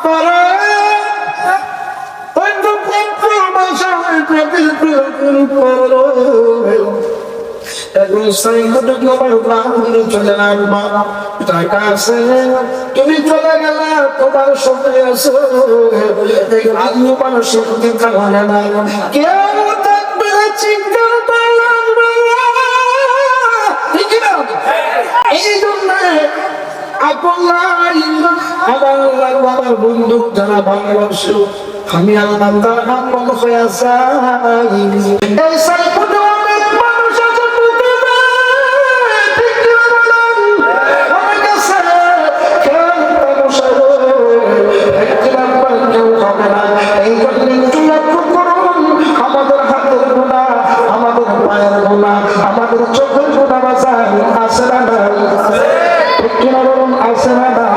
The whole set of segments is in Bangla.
পরে ওই তো পত্র বাসায় এখন সাইকেল চলে আসবা টাকা আছে তুমি চলে গেলে তোমার সঙ্গে আছে মানুষ কেউ থাকবে চিন্তা এই জন্য আমার বন্ধু যারা ভালোবাসো আমি আল্লাহ তার আপন হয়ে যাই এই সাইকেলে অনেক মানুষ আছে আমাদের হাতের গোনা আমাদের পায়ের গোনা আমাদের চোখের গোনা বাজার আছে না নাই আছে না নাই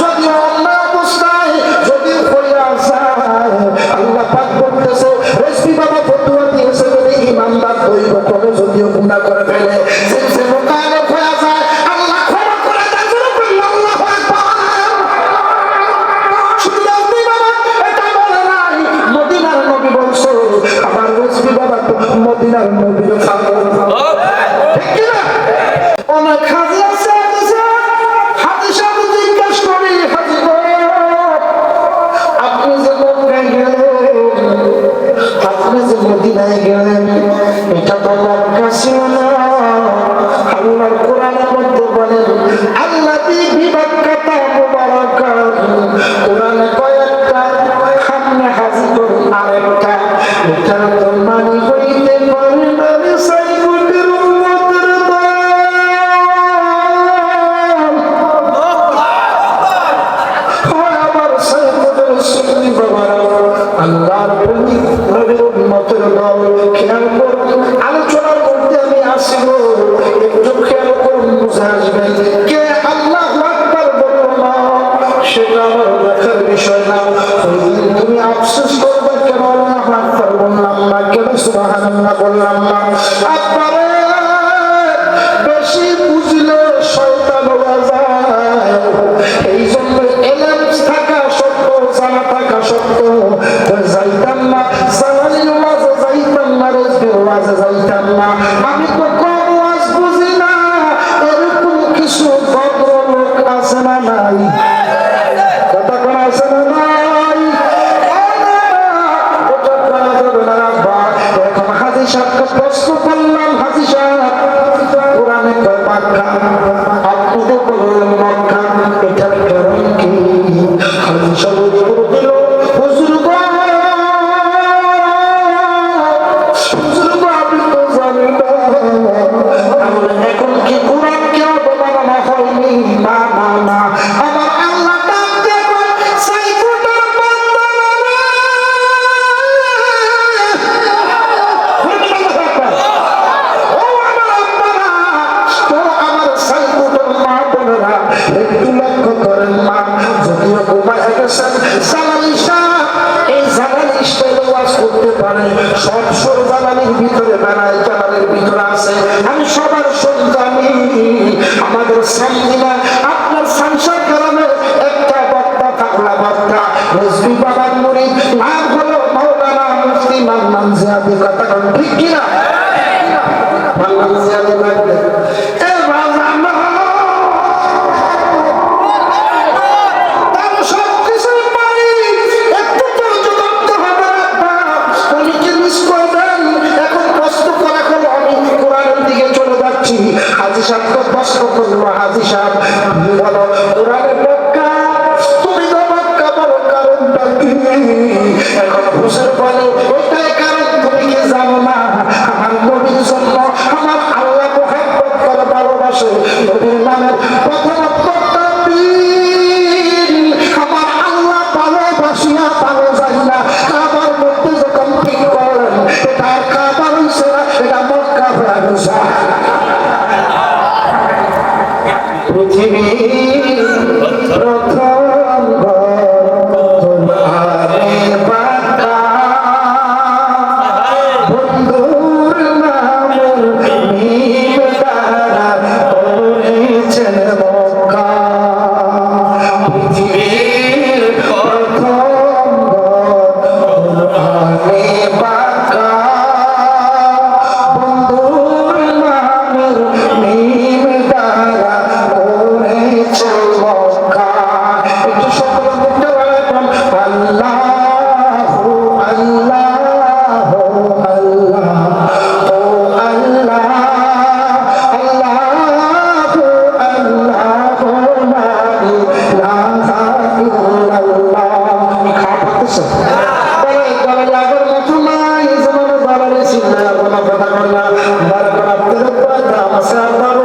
যদি অন্য অবস্থায় যদি হইয়া যায় আল্লাহর নবীর খাবো ঠিক কি না অনেক হাজি আছে হাজি সাহেব জিজ্ঞেস করি হাজি গো আপনি যে মক্কায় গেলেন আপনি যে মদিনায় গেলেন এটা তো মক্কা ছিল না আল্লাহর কোরআনের মধ্যে বলেন আল্লাযী বিবাক্কাতা মুবারাকা কোরআনে কয়েকটা সামনে হাজির করুন আরেকটা এটা তো মানি হইতে পারে না রে সাইকুটের উম্মতের দল হয় আমার সাইকুটের সুন্নি বাবারা আল্লাহর বলি নবীর উম্মতের দল খেয়াল করুন আলোচনার মধ্যে আমি আসব একটু খেয়াল করুন বুঝে আসবে কে আল্লাহু আকবার বলো না সেটা আমার দেখার বিষয় না তুমি আফসোস করবে কেন আল্লাহু আকবার বললাম না কেন সুবহানাল্লাহ বললাম না আপনারে বেশি বুঝলে শয়তান হয়ে যায় এই জন্য এলেম থাকা সত্য জানা থাকা সত্য যাইতাম না জানালির মাঝে যাইতাম না রেজবির মাঝে যাইতাম না আমি তো কম ওয়াজ বুঝি না এরকম কিছু ভদ্রলোক আছে না নাই কথা কোন আছে না নাই ওটা করা যাবে না রাব্বা এখন হাজী সাহেবকে প্রশ্ন করলাম হাজী সাহেব কোরআনে কয় মক্কা আপনি তো বললেন মক্কা এটার কারণ কি হাজী সাহেব উত্তর দিল হুজুর গো হুজুর গো আমি তো জানি না আমরা এখন কি কোরআন কে অবমাননা হয়নি না না না আমার আল্লাহ ডাক দিয়ে বলে সাইকুটের বান্দারা ও আমার আব্বারা তো আমার সাইকুটের মা বোনেরা একটু লক্ষ্য করেন মা যদিও ঘুমায় গেছেন জালালি সাহেব এই জালালি স্টাইলে ওয়াজ করতে পারে সব সুর জালালির ভিতরে বেড়ায় জালালির ভিতরে আছে আমি সবার সন্তানি আমাদের সামনে আপনার সংসার গ্রামে একটা বক্তা থাকলা বক্তা রেজবি বাবার মুরিদ নাম হলো মাওলানা মুফতি মান্নান জিয়াদি কথা ঠিক কিনা মান্নান জিয়াদি লাগবে এ বাজানো তার সব কিছুর মালিক একটু ধৈর্য ধরতে হবে রাব্বা উনিকে মিস করবেন এখন প্রশ্ন করা হলো আমি কোরআনের দিকে চলে যাচ্ছি হাজী সাহেবকে প্রশ্ন করলো হাজী সাহেব বলো কোরআনে মক্কা তুমি তো মক্কা বলো কারণটা কি এখন হুজুর বলে ওইটাই কারণ তুমি কি জানো না আমার নবীর জন্য আমার আল্লাহ মুহাব্বত করে ভালোবাসে নবীর নামের প্রথম অক্ষরটা তিন আমার আল্লাহ ভালোবাসিয়া ভালো যায় না কাবার মধ্যে যখন ঠিক করলেন এটা কাবার হইছে না এটা মক্কা হয়ে গেছে পৃথিবীর প্রথম ঘরে বাঁকা বন্ধুর নামের মিম দ্বারা করেছেন মক্কা পৃথিবীর প্রথম ঘরে বাঁকা বন্ধুর নামের মিম দ্বারা করেছেন মক্কা একটু সকল মুখটা বলেন আল্লাহু আল্লাহ আল্লাহ ও আল্লাহ আল্লাহু আল্লাহ লা ইলাহা ইল্লাল্লাহ খাপতেছে বলে গলা লাগার মতো নাই যেমন বাবারে চিন্তা কোনো কথা করলা বারবার আপনাদের কথা মাসা বাবু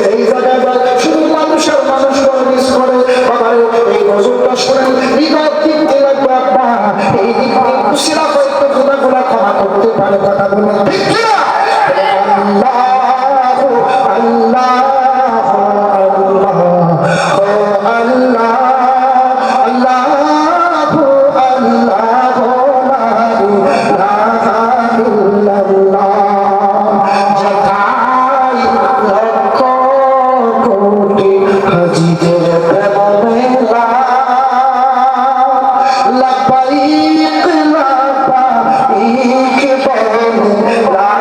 এই জায়গায় শুধু মানুষের মানুষ মিস করে বাবারে এই গজলটা শুনেন হৃদয় দিক দিয়ে লাগবে আব্বা এই দিক দিয়ে খুশিরা হয়তো গুণাগুলা ক্ষমা করতে পারে কথা বলুন ঠিক কিনা আল্লাহু আল্লাহ আল্লাহ ও আল্লাহ আল্লাহু আল্লাহ লা ইলাহা ইল্লাল্লাহ যেথায় লক্ষ কোটি হাজিদের প্রেম মেলা লাপাইক লাপাইক বলে লা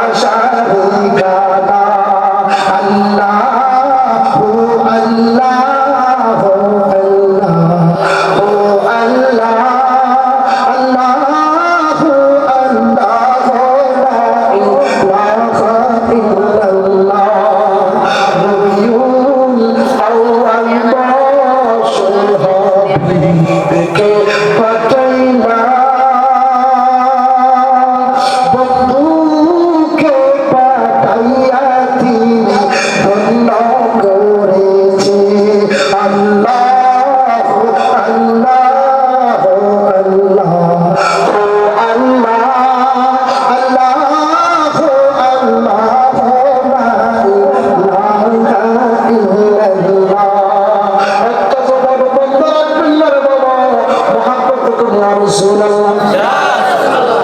করুন ইয়া রাসূলুল্লাহ,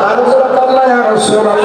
আর জোরে বলুন ইয়া রাসূলুল্লাহ।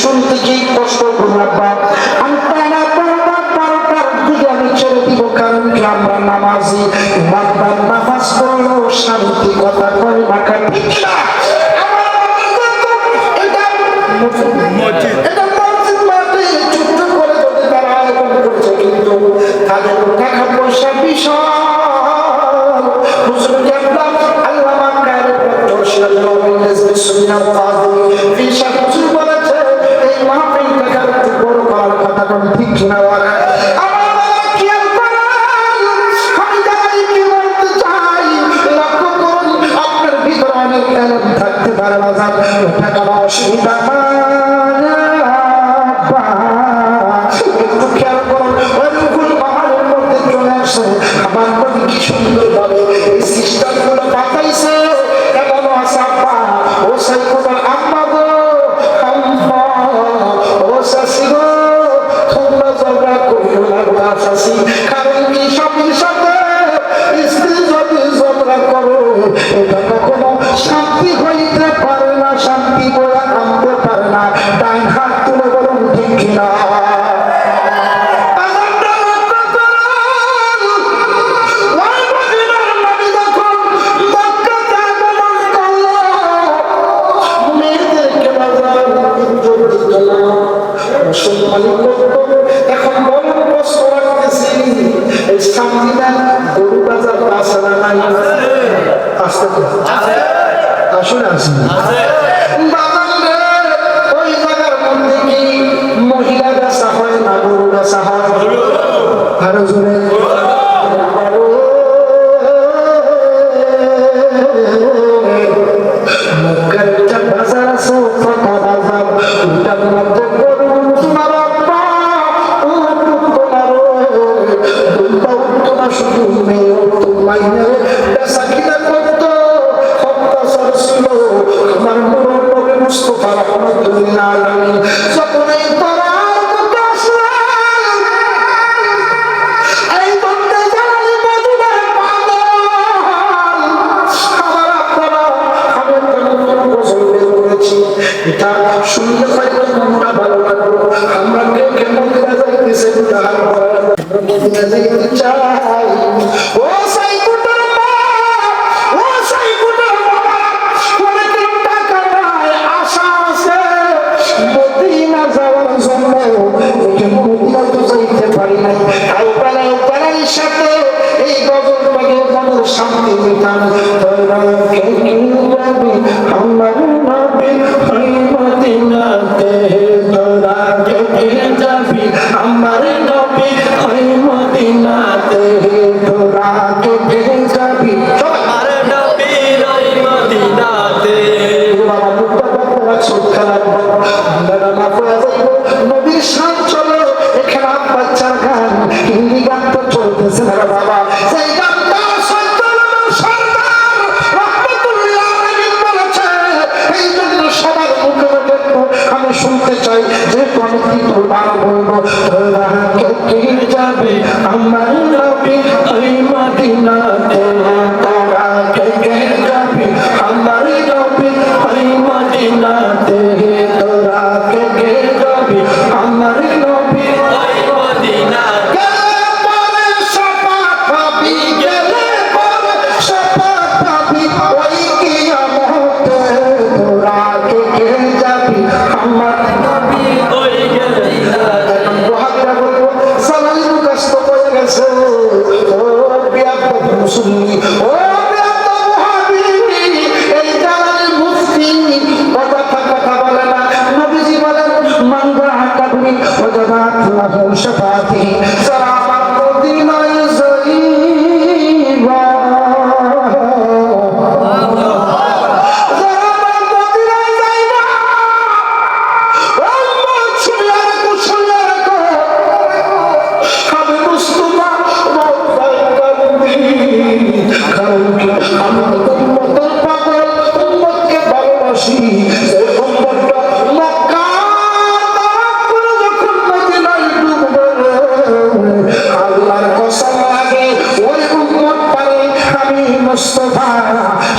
শুনতে কি কষ্ট করলাম আমি টানা দিকে আমি ছেড়ে দিব, কারণ কি আমরা নামাজি, নামাজ পড়লো শান্তি কথা করে মাখা ঠিক না। তাদের টাকা পয়সা বিশাল আল্লামা কায়রো ডক্টর বলেছে এই মাহফিল টাকার একটু বড় করার কথা কোন ঠিক না। আপনার ভিতরে অনেক থাকতে পারে টাকা অসুবিধা আমার প্রতি কি সুন্দর ভাবে এই সিস্টেম গুলো পাঠাইছে। এমন আছে আব্বা ও সাইকুল আম্মা গো, আম্মা ও শাশি গো, তোমরা ঝগড়া করিও না গো শাশি, কারণ কি স্বামীর সাথে স্ত্রী যদি ঝগড়া করো এটা কখনো শান্তি হইতে পারে না, শান্তি বলে আনতে পারে না। ডাইন হাত তুলে বলুন ঠিক কিনা। এখন বড় প্রশ্ন রাখতেছি, এই সামনে গরু বাজার আসে না নাই? আসতে আরো জোরে এটা শুনলে হয়তো মনটা ভালো লাগলো। আমরা কেউ কেমন যাইতেছে যাইতে চাই। ও সাইকুটার মা, ও সাইকুটার বাবা, অনেকের টাকা নাই, আশা আছে মদিনা যাওয়ার জন্য, মদিনা তো যাইতে পারি নাই। কালবেলায় বেলার সাথে এই গজল পাগে মনের শান্তি মিটান। আমার নবী মদিনাতে তোরা কে যাবি, আমার নবী মদিনাতে তোরা কে যাবি, আমার নবী মদিনাতে। বাবা মুক্তা সুখা আমরা না পড়া যাইব নবীর শান চলো। এখানে বাচ্চার গান, হিন্দি গান তো চলতেছে না বাবা। সেই গানটা আমি শুনতে চাই, যে আমি তিনবার বলবো তোরা কে যাবে আমার নবী ওই মদিনাতে, তোরা কে যাবে আমার নবী ওই মদিনাতে, তোরা কে যাবে আমার নবী ওই মদিনাতে।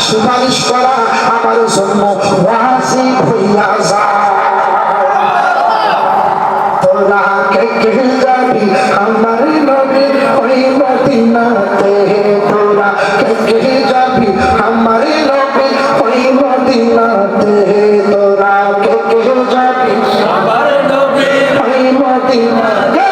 সুপারিশ করা আমার জন্য ওয়াজিব হইয়া যায়। তোরা কে যাবি আমার নবী ওই মদিনাতে, তোরা কে যাবি আমার নবী ওই মদিনাতে, তোরা কে যাবি আমার নবী ওই মদিনাতে।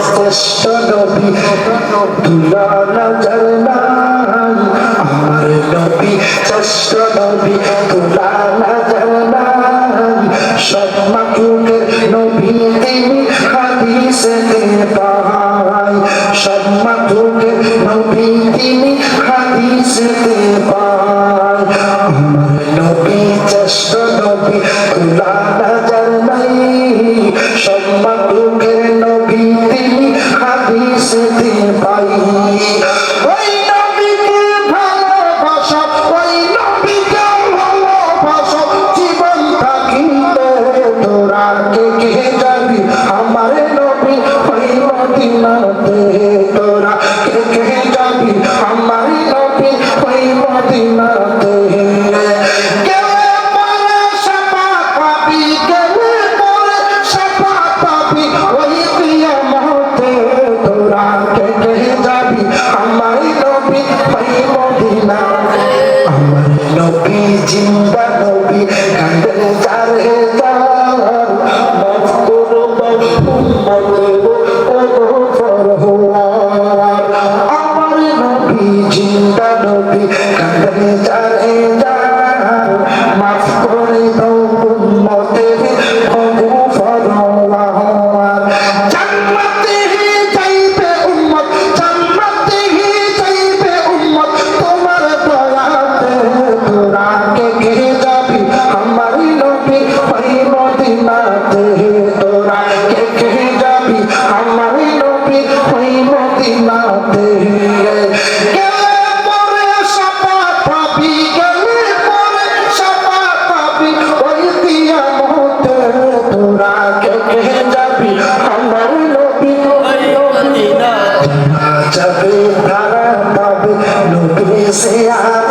শ্রেষ্ঠ নবী তুলা নজর নাই, আমার নবী শ্রেষ্ঠ নবী তুলা নজর নাই। সব মাখলুকের নবী তিনি হাদিসেতে পাই, সব মাখলুকের নবী তিনি হাদিসেতে পাই। আমার নবী শ্রেষ্ঠ নবী তুলা নজর নাই, সব মাখলুকের নবী তিনি হাদিসেতে পাই। ওই নবীকে ভালোবাসা, ওই নবীকে ভালোবাসা, জীবন থাকিতে তোরা কে যাবি আমার নবী ওই মদিনাতে, তোরা কে যাবি আমার নবী ওই মদিনাতে। মদিনাতে গেলে পরে শাফাত পাবি, গেলে পরে শাফাত পাবি, ওই কিয়ামতে তোরা কে কে যাবি আমার নবী মদিনাতে যাবে তারা পাবে নবী জিয়ারত,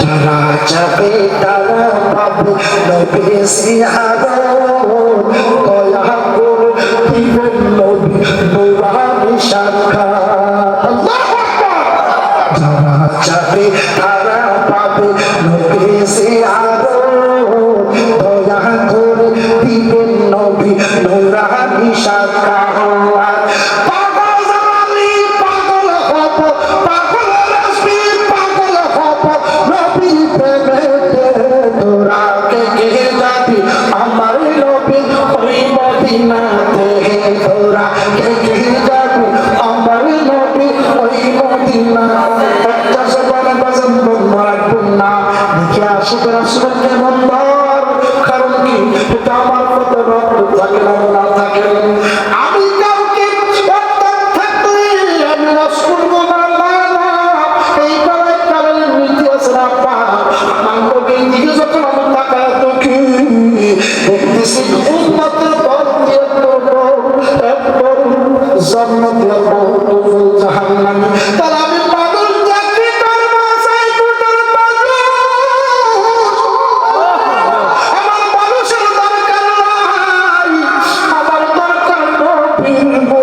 তারা যাবে তারা পাবে নবী জিয়ারত, দয়া করে দিবেন নবী নুরানি সাক্ষাৎ। আল্লাহু আকবার। যারা যাবে তারা পাবে নবী জিয়ারত, দয়া করে দিবেন নবী নুরানি সাক্ষাৎ। পাগল জামালি পাগল হব, পাগল রাসবি পাগল হব, নবী প্রেমেতে তোরা কে কে যাবি আমার নবী ওই মদিনাতে, তোরা কে কে যাবি আমার নবী ওই মদিনাতে। একটা জবান বাজান বন্ধ রাখবেন না, দেখে আশিক রাসূল কেমন দর, কারণ কি এটা আমার কত রক্ত থাকে না থাকে। আমি কাউকে অর্থাৎ থাকলে আমি রাসূল বলবো না, এই গলায় কারণ নীতি আছে না পা আমার নবীর দিকে যখন আমি তাকায় দেখি দেখতেছি উম্মতের বর্তীয় একবার জান্নাতে বহু জাহান্নামে, তাহলে আমি পাগল চাকরি করবো সাই কুটার পাগল, আমার মানুষের দরকার নাই, আমার দরকার নবীর গো।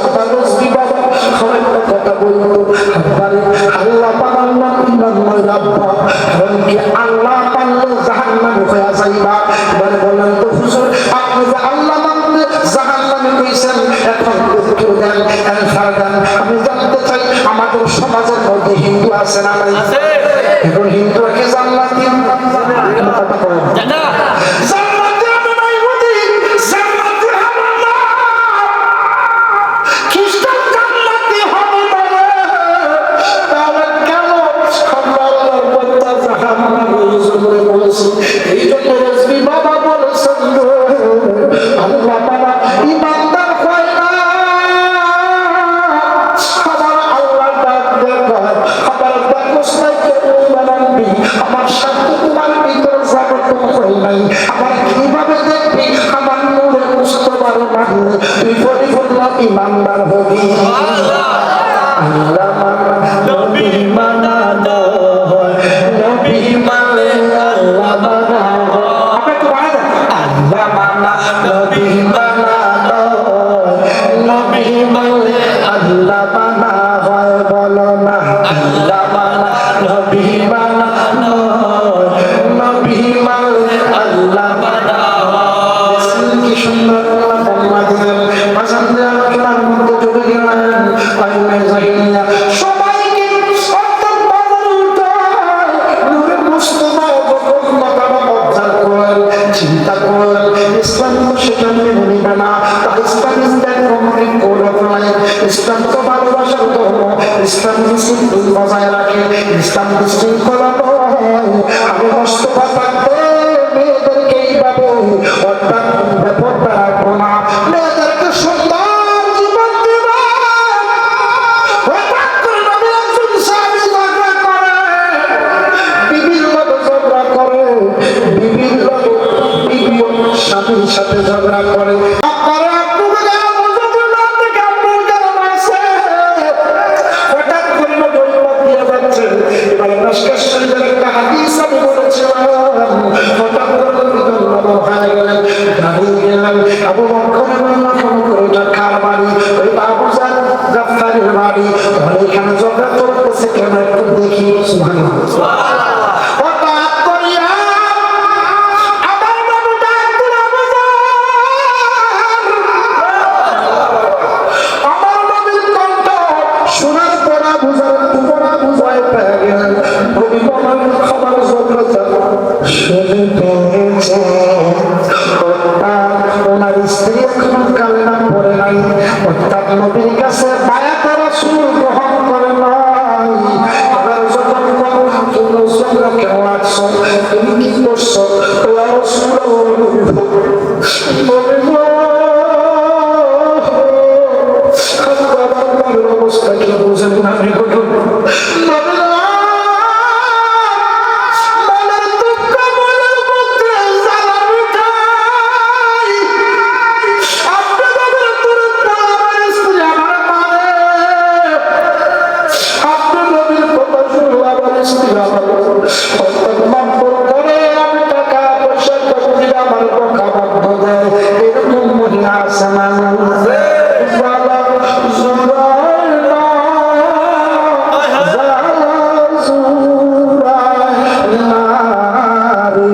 আমার রসি বাবা কয়েকটা কথা বলতো, আল্লাহ বানাল্লাহ ইমান নয় রাব্বা, কারণ কি আল্লাহ পারলে জাহান্নামে হয়ে যাইবা। এবারে বলেন তো হুজুর আপনি যে আল্লাহ মানলে জাহান্নামে কইছেন, এখন উত্তর দেন, অ্যানসার দেন। আমি জানতে চাই আমাদের সমাজের মধ্যে হিন্দু আছে না নাই? এখন হিন্দু কি জান্নাতি? কথা বলেন জান্নাতি হবে না, ইহুদি জান্নাতি হবে না, খ্রিস্টান জান্নাতি হবে না, তাহলে কেন আল্লাহর বান্দা জাহান্নামে জুড়ে বলেছে? এই জন্য রাসূল বাবা বলেছেন আল্লাহ বাবা ইমানদার হয় না, আমার আল্লাহ ডাক দেখো, আমার দেখোস নাই কেউ বানাবি, আমার সাথে তোমার ভিতর জাগত হয় নাই, আমার কিভাবে দেখবি আমার নূরে বুঝতে পারো না, তুই পরিপূর্ণ ইমানদার হবি। আল্লাহ মানা নবী মানা নয়, নবী মানে আল্লাহ মানা হয়। আপনি একটু বাড়াই দেন। আল্লাহ মানা নবী মানা নয়, নবী মানে আল্লাহ মানা হয়, বলো না আল্লাহ মানা নবী মানা নয়, নবী মানে আল্লাহ মানা হয়। কি সুন্দর বর্ণনা দিলেন, ভাষণ দেওয়ার আলোচনার মধ্যে জুড়ে গেলেন আইনে জাহিলিয়া সবাইকে অর্থাৎ বাজার উঠায় নূরে মুস্তাফা যখন মাকাম অবজার করেন, চিন্তা করেন ইসলাম তো সেখানে নিবে না, তাই Islam is that complete code of life. Islam তো ভালোবাসার ধর্ম, ইসলাম ডিসিপ্লিন বজায় রাখে, ইসলাম বিশৃঙ্খলা নয়। আমি মুস্তাফা থাকতে মেয়েদেরকে এইভাবে অর্থাৎ ব্যাপারটা রাখবো না, মেয়েদেরকে সুন্দর জীবন দিব। হঠাৎ করে নবী রাসূল স্বামী ঝগড়া করে, বিবির লগে ঝগড়া করে, বিবির লগে বিবি স্বামীর সাথে ঝগড়া করে। আপনারা আপনাদের গায়ে বুঝতে না থেকে আপনার কারণ আছে, হঠাৎ করে নবী দিয়ে যাচ্ছে। এবারে নস্কার শরীফের একটা হাদিস আমি বলেছিলাম, হঠাৎ করে নবী হয়ে গেলেন, দাঁড়িয়ে গেলেন, আবু বকর ওইটা কার বাড়ি? ওই আবু জাফরের বাড়ি। তাহলে এখানে ঝগড়া চলতেছে কেন একটু দেখি। সুবহানাল্লাহ। হঠাৎ করিয়া আমার নবী ডাক দিল, আবু জাফর। আমার নবীর কণ্ঠ শোনার পর আবু জাফর ভয় পেয়ে গেলেন। নবী বলেন খবর ঝগড়া শুনে পেয়েছে, ওনার স্ত্রী এখন কালেমা পড়ে নাই, অর্থাৎ নবীর কাছে বায়াতে রাসূল গ্রহণ করে নাই। আবার যখন তুমি ঝগড়া কেন লাগছো, তুমি কি করছো? ইয়া রাসূলুল্লাহ, নবী গো আছে না জালা জুরায় না জালা জুরায় না রে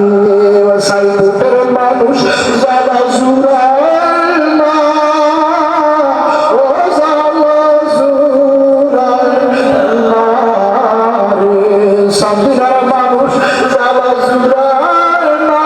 সাইপুরের মানুষ জালা জুরায় না ও জালা জুরায় না রে সাবিরার মানুষ জালা জুরায় না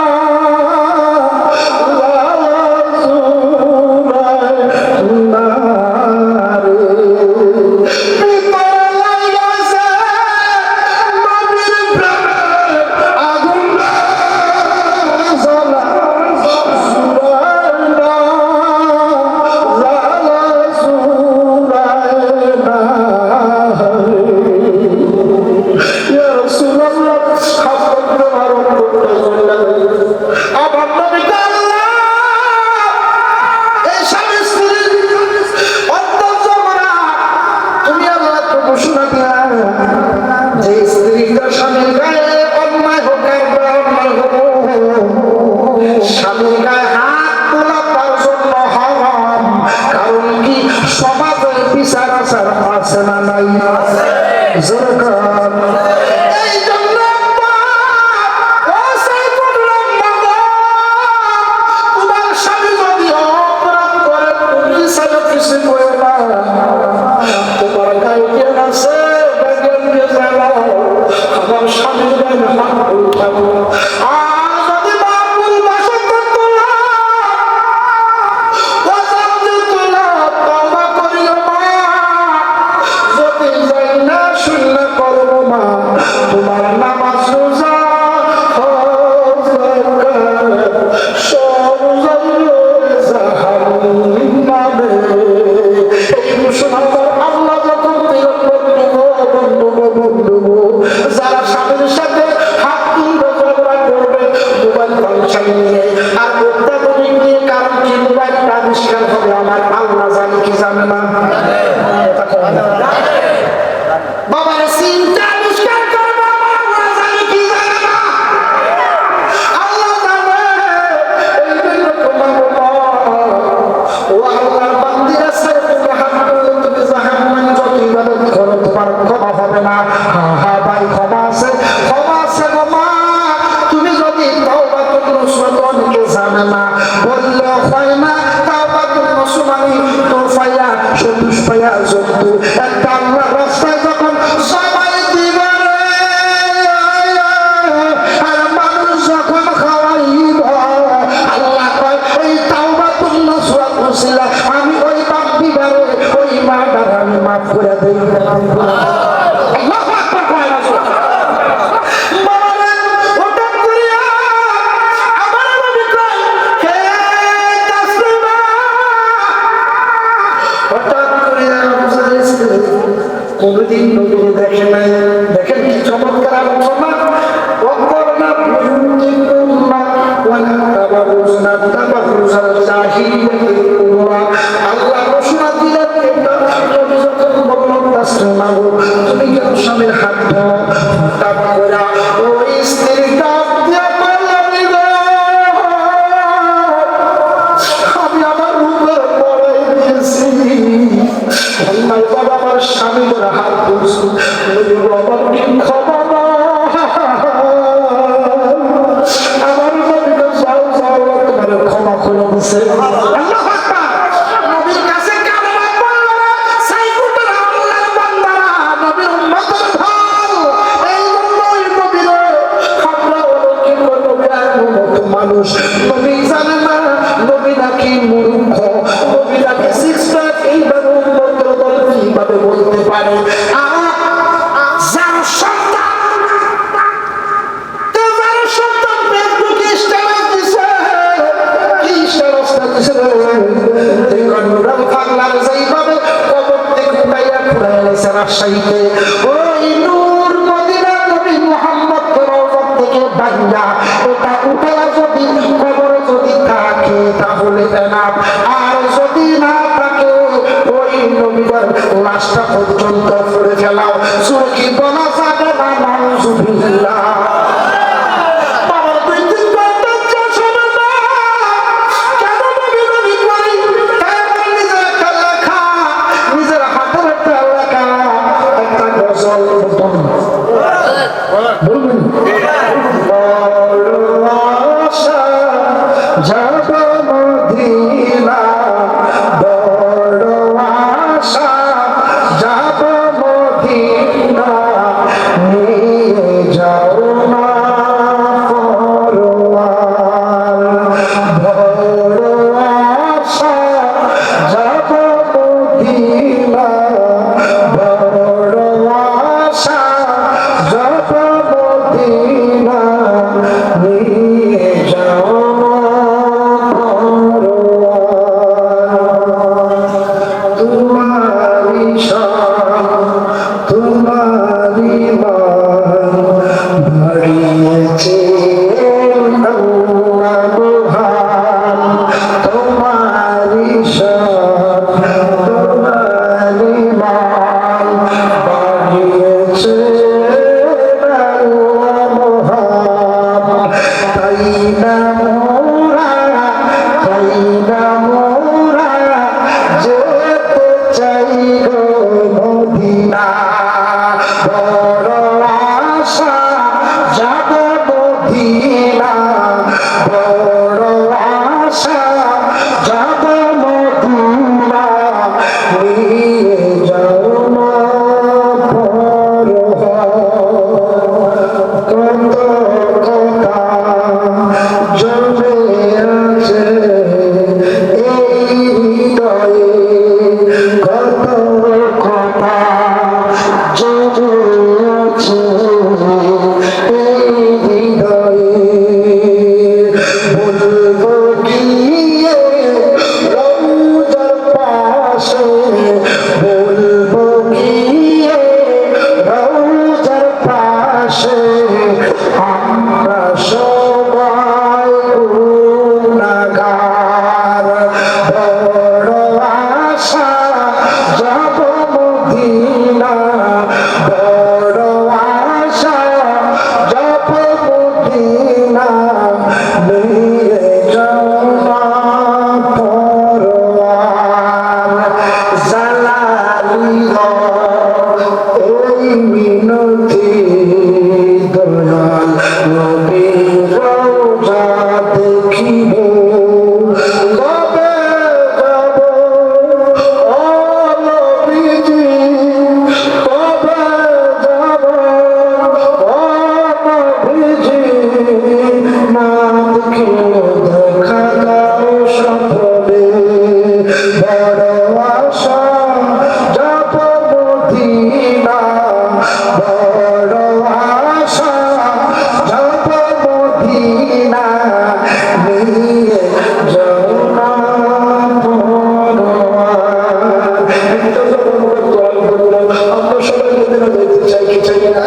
কোনদিন নবীকে দেখে নাই। দেখেন কি চমৎকার আলোচনা। আল্লাহ ঘোষণা দিলেন তুমি কেন স্বামীর হাত ওই স্ত্রীটা আমি আমার রূপের পরে দিয়েছি বাবা আমার স্বামী করে হাত ধরছি আমার খবর আমার নবীকে যাও যাও তোমার ক্ষমা করে দিছে। নবীর কাছে মানুষ নবী জানে না নবী নাকি মূর্খ, নবী নাকি সিক্সপ্যাক এইভাবে উন্মন্ত্র দল কিভাবে বলতে পারে। রাজশাহীতে ওই নূর মদিনা নবী মুহাম্মদ রওজা থেকে বান্দা এটা উঠায়া যদি কবরে যদি থাকে তাহলে এনাফ, আর যদি না থাকে ওই নবীর লাশটা পর্যন্ত পড়ে ফেলাও। সুর কি বলা যাবে না নাউজুবিল্লাহ। বাবা দুই তিন ঘন্টা চলে না কেন নবী নবী করি নিয়ে যাও না কত কথা জমে আছে এই হৃদয়ে, কত কথা জমে আছে এই হৃদয়ে, বলবো গিয়ে রওজার পাশে, বলবো গিয়ে রওজার পাশে, আমরা সবাই গুনাহগার, বড় আশা যাব মদিনা, বড় আশা যাব মদিনা, নিয়ে যাও না পরওয়ার, জালালির এই মিনতি, দয়াল নবীর রওজা দেখিব, কবে যাব ও নবীজি, কবে যাব ও নবীজি, না দেখিলে দেখা দাও স্বপ্নে, বড় আশা যাব মদিনা, বড় আশা যাব মদিনা, নিয়ে যাও না পরওয়ার। একটা যখন দোয়া করবো, আমরা সবাই মদিনা যেতে চাই কি চাই না?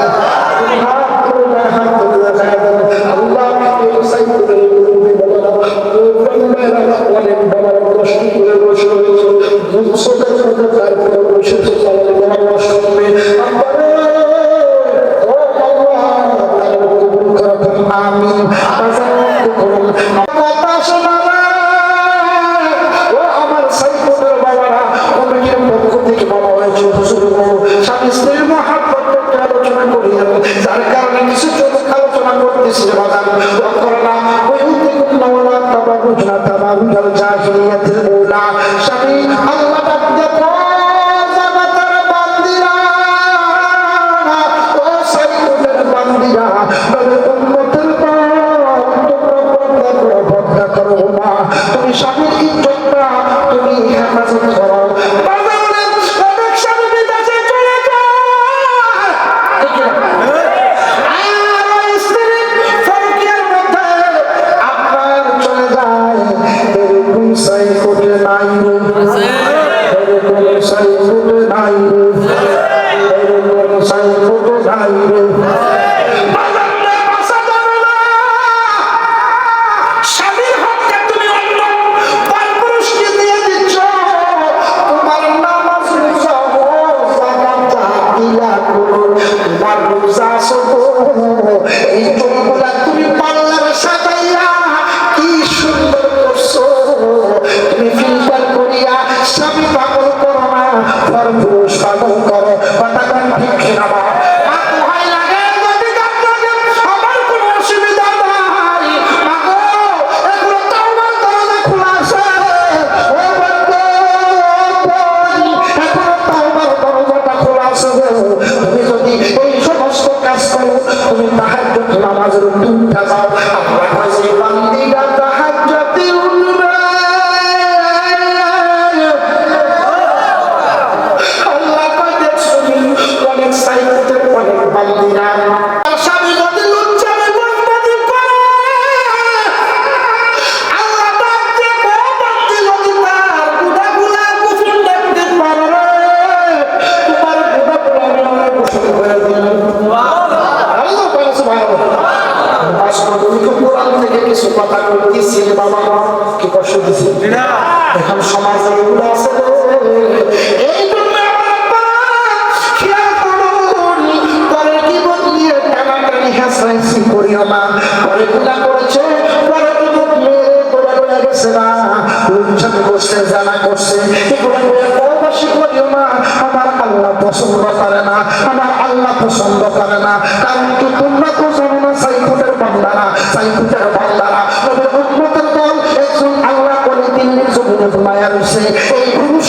হাত তুলে না, হাত তুলে দেখা দেন আল্লাহ এই সাইকেলের উপরে বাবা অনেক বাবা কষ্ট করে বসে রয়েছে, ছোটের মধ্যে তারপরে বসেছে তাহলে বাবা কষ্ট হবে। আমিন। কথা শোনা ও আমার সাইকেলের বাবারা, কমিটির পক্ষ থেকে বাবা হয়েছে হুজুর স্বামী স্ত্রীর মহাব্বত করতে আলোচনা করি, যার কারণে কিছু চমক আলোচনা করতেছি বাজার করলাম ওই উদ্দিনা তাবা বুঝনা তাবা বুঝাল জাহিলিয়াতের মৌলা স্বামী আল্লাহ ডাকতে জামাতার বান্দিরা, ও সাইকুলের বান্দিরা, বলে উম্মতের পর্দা করো না, তুমি স্বামীর ইজ্জতটা তুমি হেফাজত করো। এই চুলগুলা তুমি পাল্লার সাজাইয়া কি সুন্দর করছো, তুমি ফিল্টার করিয়া স্বামী পাগল করো না, পর পুরুষ পাগল করো, কথা কোন ঠিক না? তুমি যদি এই সমস্ত কাজ করো, তুমি তাহাজ্জুদ নামাজের উপরে উঠা যাও, আল্লাহ কইছে বান্দিরা তাহাজ্জুদে উঠবে, আল্লাহ কই দেখছনি অনেক সাইতে অনেক বান্দিরা স্বামী যদি লুচ্চামি বদমাশি করে, আল্লাহ ডাকতে বান্দি যদি তার গুনাহগুলো গোপন রাখতে পারে, তোমার গুনাহগুলো আমি গোপন করে দিলাম। আল্লাহ বলে সুবহানাল্লাহ। আসলে তুমি তো কোরআন থেকে কিছু কথা বলতেছি বাবা, কি কষ্ট দিছি না? এখন সমাজে এগুলো আছে, এই জন্য খেয়াল করুন, পরের জীবন নিয়ে টানাটানি হাসাইছি করিও না, পরে গুনাহ করেছে, পরে জীবন মেরে তোলা হয়ে গেছে না, লুচ্ছামি করছে, জানা করছে, এগুলো নিয়ে পরবাসী করিও না। আমার আল্লাহ পছন্দ করে না, আমার আল্লাহ পছন্দ করে না, কারণ কি তোমরা তো জানো না সাইকুলের বান্দারা, সাইকুলের বান্দারা নবীর উম্মতের দল, একজন আল্লাহ করে দিল্লির জমিনে ঘুমায়া রয়েছে, এই পুরুষ